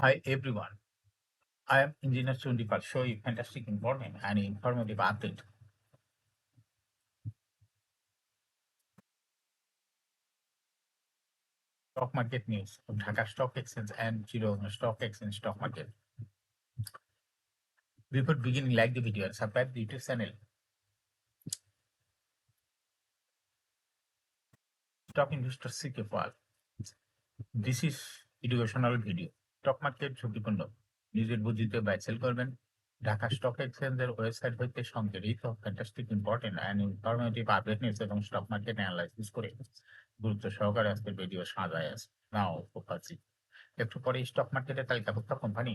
Hi everyone, I am Engineer Chundipal show you fantastic important and informative update. Stock market news of Dhaka Stock Exchange and Zero Stock Exchange stock market. Before beginning, like the video and subscribe the YouTube channel. Stock Investor CK Paul. This is educational video. Stock market ঝুঁকিপূর্ণ নিজের বুদ্ধিতে buy sell করবেন Dhaka stock এক্সচেঞ্জের website হইতে সংগঠিত fantastic important and informative update news এবং stock market analysis করে গুরুত্ব সহকারে আজকের ভিডিও সাজায় আছে নাও পাচ্ছি একটু পরে স্টক মার্কেটের তালিকাভুক্ত কোম্পানি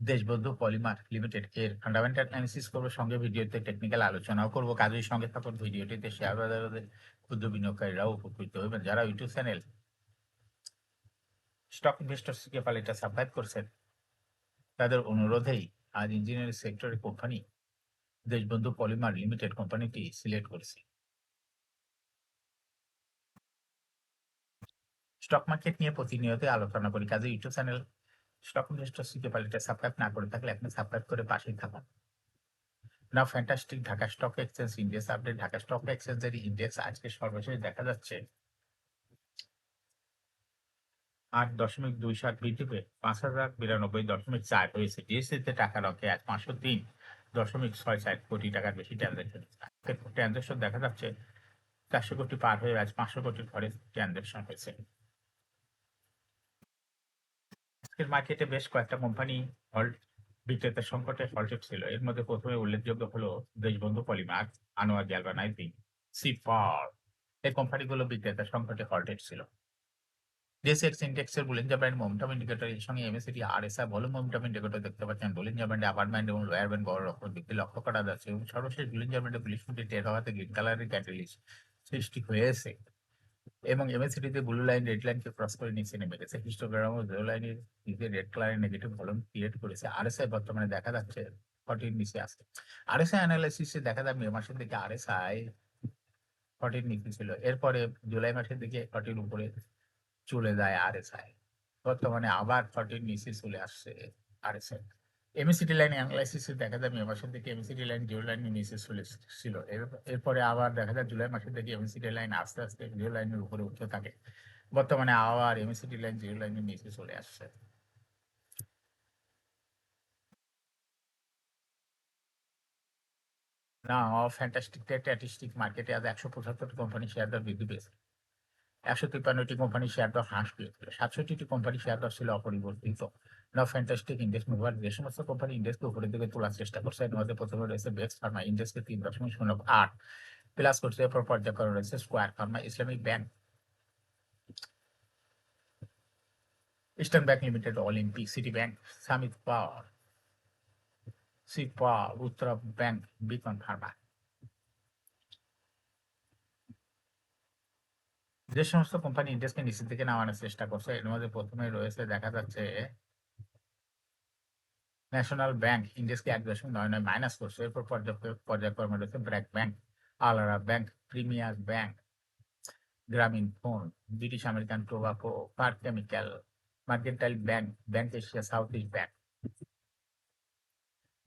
দেশবন্ধু পলিমার লিমিটেড এর ফান্ডামেন্টাল অ্যানালিসিস করবো, সঙ্গে ভিডিওতে টেকনিক্যাল আলোচনাও করবো। কাজের সঙ্গে থাকুন ভিডিওটিতে। শেয়ার বাজারের ক্ষুদ্র বিনিয়োগকারীরাও উপকৃত হবেন। যারা ইউটিউব চ্যানেল স্টক ইনভেস্টর থেকে এটা সাবস্ক্রাইব করছেন তাদের অনুরোধেই আজ ইঞ্জিনিয়ারিং সেক্টরের কোম্পানি দেশবন্ধু পলিমার লিমিটেড কোম্পানিটি সিলেক্ট করেছি। স্টক মার্কেট নিয়ে প্রতিনিয়ত আলোচনা করি, কাজে ইউটিউব চ্যানেল স্টক ইনভেস্টর থেকে এটা সাবস্ক্রাইব না করে থাকলে আপনি সাবস্ক্রাইব করে পাশেই থাকুন। Now fantastic Dhaka stock exchange index update. Dhaka stock এক্সচেঞ্জের ইন্ডেক্স আজকে সর্বশেষ দেখা যাচ্ছে 8.27 বৃদ্ধি পেয়ে 5,092.4 হয়েছে। ডিএসসিতে টাকা রকে আজ 503.64 কোটি টাকার বেশি ট্রানজাকশন। ট্রানজাকশন দেখা যাচ্ছে 400 কোটি পার হয়ে আজ 500 কোটির ঘরে ট্রানজাকশন হয়েছে। আজকের মার্কেটে বেশ কয়েকটা কোম্পানি হল্ট বিক্রেতা সংকটে হল্টেড ছিল। এর মধ্যে প্রথমে উল্লেখযোগ্য হলো দেশবন্ধু পলিমার, আনোয়ার গ্যালভানাইজিং, সিফার। এই কোম্পানিগুলো বিক্রেতা সংকটে হল্টেড ছিল। ডিএসএক্স ইন্ডেক্সের বুলিঞ্জার ব্যান্ড মোমেন্টাম ইন্ডিকেটর এর সঙ্গে MACD RSI volume momentum indicator দেখতে পাচ্ছেন। বুলিঞ্জার ব্যান্ডে আপার ব্যান্ড এবং লোয়ার ব্যান্ড বড় রকম বৃদ্ধি লক্ষ্য করা যাচ্ছে এবং সর্বশেষ বুলিঞ্জার ব্যান্ডে বুলিশ মুভটি টের হওয়াতে গ্রিন কালারের ক্যাটালিস্ট সৃষ্টি হয়েছে এবং এমএসিডিতে ব্লু লাইন রেড লাইনকে ক্রস করে নিচে নেমে গেছে। হিস্টোগ্রাম ও জিরো লাইনের নিচে রেড কালারের নেগেটিভ ভলিউম ক্রিয়েট করেছে। আরএসআই বর্তমানে দেখা যাচ্ছে 40 নিচে আছে। আরএসআই অ্যানালাইসিসে দেখা যায় মে মাসের দিকে আরএসআই 40 নিচে ছিল, এরপরে জুলাই মাসের দিকে 40 উপরে চলে যায় আরএসআই। বর্তমানে আবার 40 নিচে চলে আসছে আরএসআই। এমএসিডি লাইন অ্যানালাইসিসে দেখা যায় মে মাসের দিকে এমএসিডি লাইন জিরো লাইনের নিচে চলে ছিল, এরপরে আবার দেখা যায় জুলাই মাসের দিকে এমএসিডি লাইন আস্তে আস্তে জিরো লাইনের উপরে উঠতে থাকে। বর্তমানে আবার এমএসিডি লাইন জিরো লাইনের নিচে চলে আসছে। না, ফ্যান্টাস্টিক স্ট্যাটিস্টিক মার্কেটে আজ 175 কোম্পানি শেয়ার দর বৃদ্ধি পেয়েছে। 153টি কোম্পানি শেয়ার দর হ্রাস পেয়েছিল। 67টি কোম্পানি শেয়ার দর ছিল অপরিবর্তিত। নাও ফ্যান্টাস্টিক ইন্ডেক্স মুভার যে সমস্ত কোম্পানি ইন্ডেক্সকে উপরের দিকে তোলার চেষ্টা করছে এর মধ্যে প্রথমে রয়েছে বেক্স ফার্মা, ইন্ডেক্সকে 3.08 প্লাস করছে। এরপর পর্যায়ক্রমে রয়েছে Square Pharma, Islamic Bank, Eastern Bank Limited, Olympic, City Bank, Summit Power, সিপা, উত্তরা ব্যাংক, বিকন ফার্মা। যে সমস্ত কোম্পানি ইন্ডেক্সকে নিচের দিকে নামানোর চেষ্টা করছে এর মধ্যে প্রথমে রয়েছে দেখা যাচ্ছে ন্যাশনাল ব্যাংক, ইন্ডেক্সকে 1.99 মাইনাস করছে। এরপর পর্যায়ক্রমে রয়েছে ব্র্যাক ব্যাংক, আলারা Bank, Premier Bank, Grameen Phone, British American Tobacco, Park Chemical, Mercantile Bank, Bank Asia, South East Bank.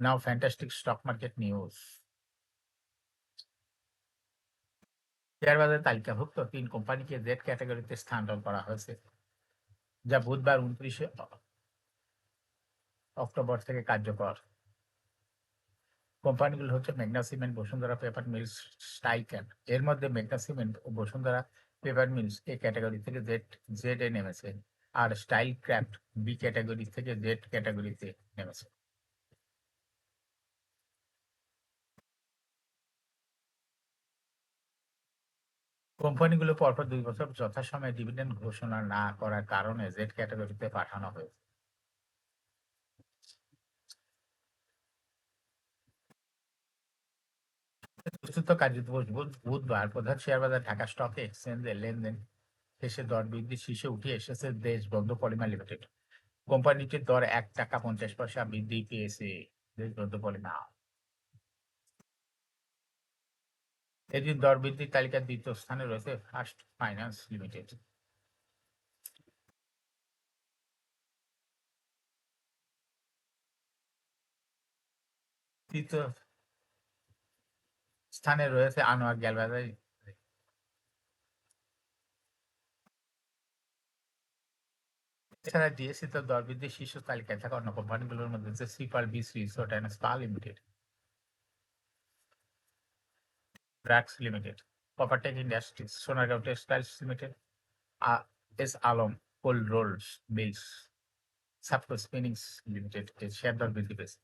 Now fantastic stock market news. Share বাজারে তালিকাভুক্ত 3 কোম্পানিকে জেড ক্যাটাগরিতে স্থানান্তর করা হয়েছে, যা বুধবার 29 অক্টোবর থেকে কার্যকর। কোম্পানিগুলো হচ্ছে মেঘনা সিমেন্ট, বসুন্ধরা পেপার মিলস, স্টাইকেন। এর মধ্যে মেঘনা সিমেন্ট ও Bashundhara paper mills A category থেকে জেড এ নেমেছে, আর স্টাইল ক্রাফট বি ক্যাটাগরি থেকে জেড ক্যাটাগরিতে নেমেছে। কোম্পানিগুলো পরপর 2 বছর যথাসময়ে ডিভিডেন্ড ঘোষণা না করার কারণে জেড ক্যাটাগরিতে পাঠানো হয়েছে। চতুর্থ কার্যদিবস বুধবার প্রধান শেয়ার বাজার ঢাকা স্টক এক্সচেঞ্জে লেনদেন শেষে দর বৃদ্ধির শীর্ষে উঠে এসেছে দেশবন্ধু পলিমার লিমিটেড। কোম্পানিটির দর 1 টাকা 50 পয়সা বৃদ্ধি পেয়েছে। দেশবন্ধু পলিমার এদিন দর বৃদ্ধির তালিকার দ্বিতীয় স্থানে রয়েছে ফার্স্ট ফাইন্যান্স লিমিটেড। তৃতীয় স্থানে রয়েছে আনোয়ার গ্যালভানাইজিং। এছাড়া ডিএসসি তে দর বৃদ্ধির শীর্ষ তালিকায় থাকা অন্য কোম্পানিগুলোর মধ্যে হচ্ছে Sea Pearl Beach Resort and Spa Limited, ব্র্যাক্স Limited, Coppertech Industries, Sonargaon Textiles Limited, S Alam Cold Rolls Mills, সাবকো স্পিনিংস লিমিটেড এর শেয়ার দর বৃদ্ধি পেয়েছে।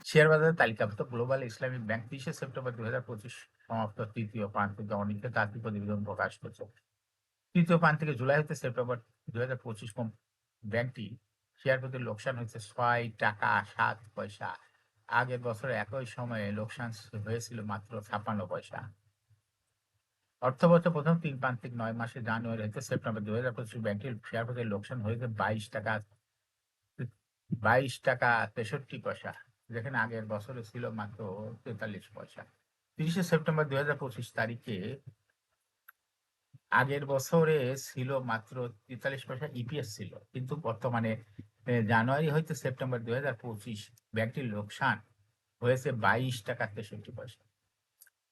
শেয়ার বাজারে তালিকাভুক্ত গ্লোবাল ইসলামিক ব্যাংক 30 সেপ্টেম্বর 2025 সমাপ্ত তৃতীয় প্রান্তিকে অনিয়মিত আর্থিক প্রতিবেদন প্রকাশ করেছে। তৃতীয় প্রান্তিকে জুলাই হতে সেপ্টেম্বর 2025 ব্যাংকটি শেয়ার প্রতি লোকসান হয়েছে 6 টাকা 7 পয়সা। আগের বছরে একই সময়ে লোকসান হয়েছিল মাত্র 56 পয়সা। অর্থবছর প্রথম 3 প্রান্তিক 9 মাসে জানুয়ারি হতে সেপ্টেম্বর 2025 ব্যাংকটির শেয়ার প্রতি লোকসান হয়েছে 22 টাকা 63 পয়সা, যেখানে আগের বছরে ছিল মাত্র 43 পয়সা। 30 সেপ্টেম্বর 2025 তারিখে আগের বছরে ছিল মাত্র 43 পয়সা ইপিএস ছিল, কিন্তু বর্তমানে জানুয়ারি হইতে সেপ্টেম্বর 2025 ব্যাংকটির লোকসান হয়েছে 22 টাকা 63 পয়সা।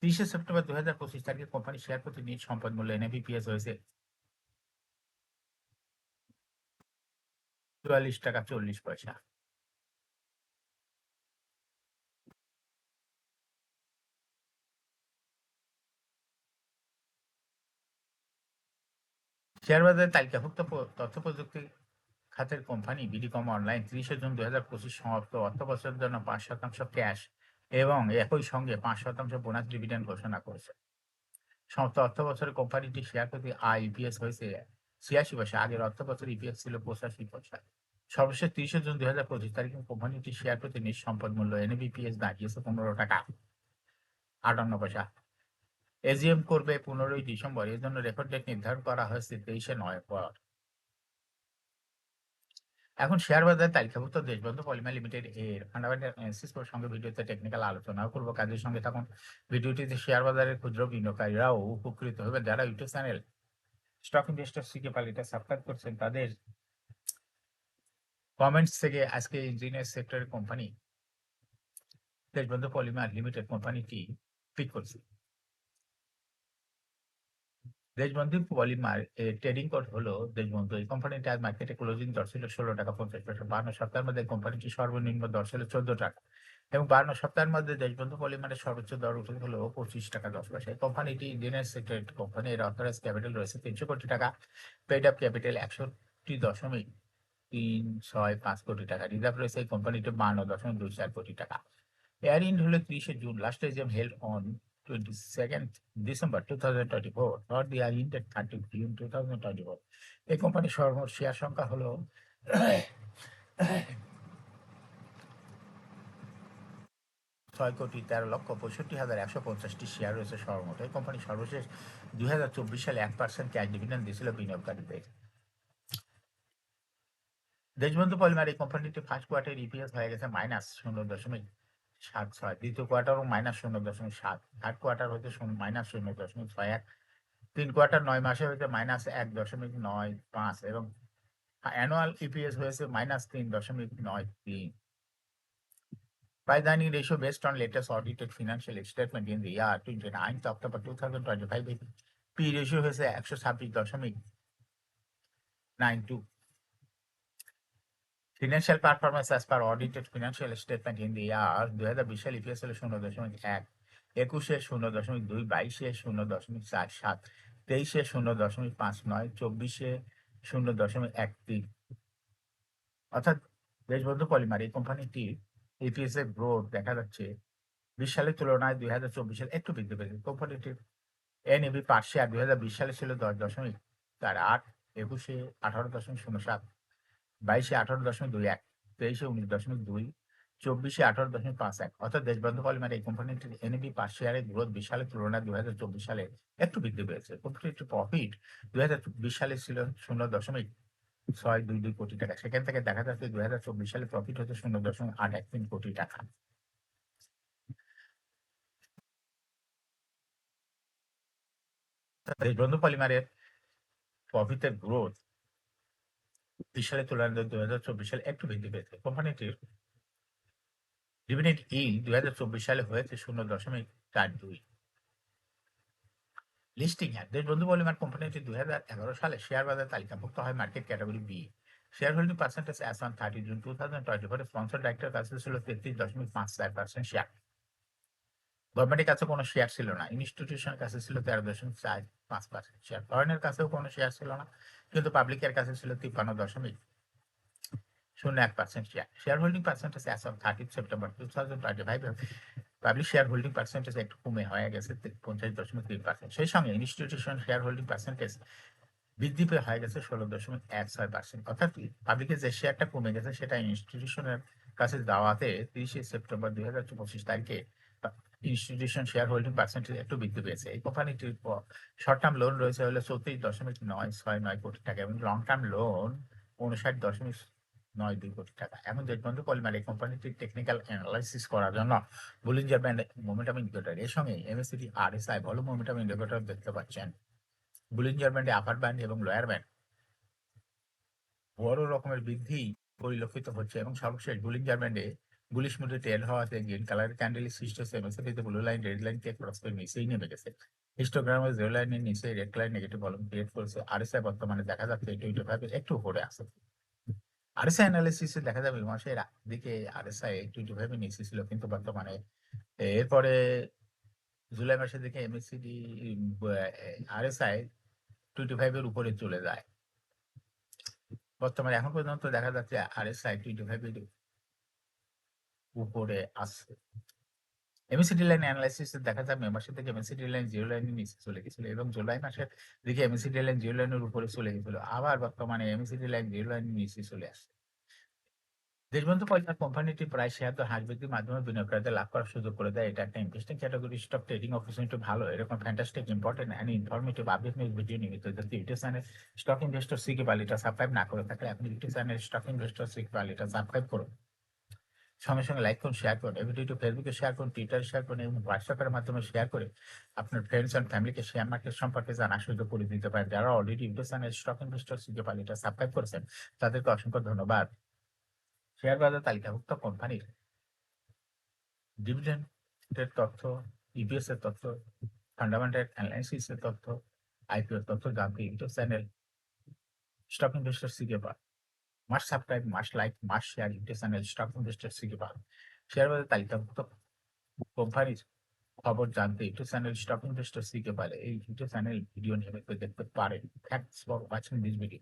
30 সেপ্টেম্বর 2025 তারিখে কোম্পানির শেয়ার প্রতি নিজ সম্পদ মূল্য এনএভিপিএস হয়েছে 44 টাকা 40 পয়সা। শেয়ার বাজারে তালিকাভুক্ত তথ্য প্রযুক্তি খাতের কোম্পানি বিডিকম অনলাইন 30 জুন 2025 সমাপ্ত অর্থবছরের জন্য 5% ক্যাশ এবং একই সঙ্গে 5% বোনাস ডিভিডেন্ড ঘোষণা করেছে। সমাপ্ত অর্থবছরে কোম্পানিটি শেয়ার প্রতি ইপিএস হয়েছে 86 পয়সা, আগের অর্থবছর ইপিএস ছিল 85 পয়সা। সর্বশেষ 30 জুন 2025 তারিখে কোম্পানিটি শেয়ার প্রতি নিজ সম্পদ মূল্য এনএবিপিএস দাঁড়িয়েছে 15 টাকা 58 পয়সা। এজিএম করবে 15 ডিসেম্বর, এর জন্য রেকর্ড ডেট নির্ধারণ করা হয়েছে 23 নভেম্বর। এখন শেয়ার বাজারে তালিকাভুক্ত দেশবন্ধু পলিমার লিমিটেড এর ফান্ডামেন্টাল অ্যানালিসিস সঙ্গে ভিডিওতে টেকনিক্যাল আলোচনাও করবো। কাজের সঙ্গে থাকুন। ভিডিওটিতে শেয়ার বাজারের ক্ষুদ্র বিনিয়োগকারীরাও উপকৃত হবে। যারা YouTube channel stock investor CK পালিটা সাবস্ক্রাইব করছেন, তাদের কমেন্টস থেকে আজকে ইঞ্জিনিয়ার সেক্টরের কোম্পানি দেশবন্ধু পলিমার লিমিটেড কোম্পানিটি পিক করছি। দেশবন্ধু পলিমার এর ট্রেডিং কোড হলো দেশবন্ধু। এই কোম্পানিটি আজ মার্কেটে ক্লোজিং দর ছিল 16 টাকা 50 পয়সা। 52 সপ্তাহের মধ্যে কোম্পানিটি সর্বনিম্ন দর ছিল 14 টাকা এবং 52 সপ্তাহের মধ্যে দেশবন্ধু পলিমারের সর্বোচ্চ দর উঠে হলো 25 টাকা 10 পয়সা। এই কোম্পানিটি ইঞ্জিনিয়ার সেক্টরের কোম্পানি। এর অথরাইজ ক্যাপিটাল রয়েছে 300 কোটি টাকা, পেড আপ ক্যাপিটাল 61.365 কোটি টাকা, রিজার্ভ রয়েছে এই কোম্পানিটি 52.24 কোটি টাকা। এয়ার ইন্ড হলো 30 June, last exam held on 22nd December 2024 for the year ended 30 June 2024। এই কোম্পানির সর্বমোট শেয়ার সংখ্যা হলো 6,13,65,150টি শেয়ার রয়েছে সর্বমোট। এই কোম্পানি সর্বশেষ 2024 সালে 1% ক্যাশ ডিভিডেন্ড দিয়েছিল বিনিয়োগকারীদের। দেশবন্ধু পলিমার এই কোম্পানিটি ফার্স্ট কোয়ার্টার ইপিএস হয়ে গেছে -0.76, দ্বিতীয় কোয়ার্টারও -0.7, থার্ড কোয়ার্টার হচ্ছে -0.61, 3 কোয়ার্টার 9 মাসে হয়েছে -1.95 এবং অ্যানুয়াল ইপিএস হয়েছে -3.93। Price earning ratio based on latest audited financial statement in the year 29th October 2025, P ratio হয়েছে 126.92। Financial performance as per audited financial statement in the year 2020 সালে EPS হলো 0.1, 21-এ 0.2, 22-এ 0.47, 23-এ 0.59, 24-এ 0.13। অর্থাৎ Deshbandhu polymer এই কোম্পানিটির ইপিএস এর growth দেখা যাচ্ছে 20 সালের তুলনায় 2024 সালে একটু বৃদ্ধি পেয়েছে। কোম্পানিটির এনএভি পার শেয়ার 2020 সালে ছিল 10.48, 21-এ 18.07, 22-এ 18.21, 23-এ 19.2, 24-এ 18.51। অর্থাৎ দেশবন্ধু পলিমার এই কোম্পানিটির এনএভি পার শেয়ারের গ্রোথ 20 সালের তুলনায় 2024 সালে একটু বৃদ্ধি পেয়েছে। কোম্পানিটির প্রফিট 2020 সালে ছিল 0.622 কোটি টাকা, সেখান থেকে দেখা যাচ্ছে 2024 সালে প্রফিট হচ্ছে 0.813 কোটি টাকা। দেশবন্ধু পলিমারের প্রফিটের গ্রোথ ২০ সালের তুলনায় ২০২৪ সালে একটু বৃদ্ধি পেয়েছে। কোম্পানিটির ডিভিডেন্ড yield ২০২৪ সালে হয়েছে ০.৪২। লিস্টিং এ দেশবন্ধু পলিমার কোম্পানিটি ২০১১ সালে শেয়ার বাজারে তালিকাভুক্ত হয় market category B. Share holding percentage as on 30 June 2024 sponsor ডাইরেক্টরের কাছে ছিল ৩৩.৫৪% শেয়ার। গভর্নমেন্টের কাছে কোনো শেয়ার ছিল না। ইনস্টিটিউশনের কাছে ছিল ১৩.৫% শেয়ার। ফরেনের কাছেও কোনো শেয়ার ছিল না। কিন্তু পাবলিকের কাছে ছিল ৫৩.০১% share. Share holding percentage as on 30 September 2025 public share holding percentage একটু কমে হয়ে গেছে ৫০.৩%। সেই সঙ্গে ইনস্টিটিউশন শেয়ার হোল্ডিং পার্সেন্টেজ বৃদ্ধি পেয়ে হয়ে গেছে ১৬.১৬%। অর্থাৎ পাবলিকের যে শেয়ারটা কমে গেছে সেটা ইনস্টিটিউশনের কাছে দেওয়াতে ৩০ সেপ্টেম্বর ২০২৫ তারিখে ইনস্টিটিউশন শেয়ার হোল্ডিং পার্সেন্টেজ একটু বৃদ্ধি পেয়েছে। এই কোম্পানিটির শর্ট টার্ম লোন রয়েছে হলো ৩৪.৯৬৯ কোটি টাকা এবং লং টার্ম লোন ৫৯.৯২ কোটি টাকা। এখন দেশবন্ধু পলিমার এই কোম্পানিটির টেকনিক্যাল অ্যানালাইসিস করার জন্য বুলিঞ্জার ব্যান্ড মোমেন্টাম ইন্ডিকেটর এর সঙ্গে MSCD RSI volume momentum indicator দেখতে পাচ্ছেন। বুলিঞ্জার ব্যান্ডে আপার ব্যান্ড এবং লোয়ার ব্যান্ড বড় রকমের বৃদ্ধি পরিলক্ষিত হচ্ছে এবং সর্বশেষ বুলিঞ্জার ব্যান্ডে বুলিশ মুডে ট্রেড হওয়াতে গ্রিন কালারের ক্যান্ডেল সৃষ্টি হচ্ছে। এমএসসিডিতে ব্লু লাইন রেড লাইনকে ক্রস করে নিচেই নেমে গেছে। হিস্টোগ্রামে জিরো লাইনের নিচে red line negative volume create করেছে। আরএসআই বর্তমানে দেখা যাচ্ছে 25 এর একটু উপরে আছে। আরএসআই অ্যানালিসিস এ দেখা যাবে মাসের দিকে আরএসআই 25 এর নিচে ছিল কিন্তু বর্তমানে এরপরে জুলাই মাসের দিকে এমএসসিডি আরএসআই 25 এর উপরে চলে যায়। বর্তমানে এখন পর্যন্ত দেখা যাচ্ছে আরএসআই 25 এর উপরে আছে। এমএসসিডি লাইন অ্যানালাইসিস এ দেখা যায় মে মাসের দিকে এমএসসিডি লাইন জিরো লাইনের নিচে চলে গেছিল এবং জুলাই মাসের দিকে এমএসসিডি লাইন জিরো লাইনের উপরে চলে গেছিল। আবার বর্তমানে এমএসসিডি লাইন জিরো লাইনের নিচে চলে আসছে। দেশবন্ধু পলিমার কোম্পানিটি প্রায় শেয়ার দর হ্রাস বৃদ্ধির মাধ্যমে বিনিয়োগকারীদের লাভ করার সুযোগ করে দেয়। এটা একটা interesting category stock trading opportunity ভালো। এরকম fantastic important and informative update news video নিয়মিত যদি YouTube channel stock investor CK বালিটা সাবস্ক্রাইব না করে থাকলে এখন YouTube channel stock investor CK বালিটা সাবস্ক্রাইব করুন। সঙ্গে সঙ্গে লাইক করুন, শেয়ার করুন। এই ভিডিওটি ফেসবুকে শেয়ার করুন, টুইটারে শেয়ার করুন এবং হোয়াটসঅ্যাপের মাধ্যমে শেয়ার করে আপনার ফ্রেন্ডস অ্যান্ড ফ্যামিলিকে শেয়ার মার্কেট সম্পর্কে জানার সুযোগ করে দিতে পারেন। যারা already YouTube channel stock investor CK বালিটা সাবস্ক্রাইব করেছেন তাদেরকে অসংখ্য ধন্যবাদ। শেয়ার বাজার তালিকাভুক্ত কোম্পানির ডিভিডেন্ডের তথ্য, ইপিএস এর তথ্য, ফান্ডামেন্টাল অ্যানালাইসিস এর তথ্য, আইপিও এর তথ্য জানতে YouTube channel stock investor CK must subscribe, must like, must share YouTube channel stock investor CK share বাজার তালিকাভুক্ত কোম্পানির খবর জানতে YouTube channel stock investor CK এই ইউটিউব চ্যানেল ভিডিও নিয়মিত দেখতে পারেন। Thanks for watching this video.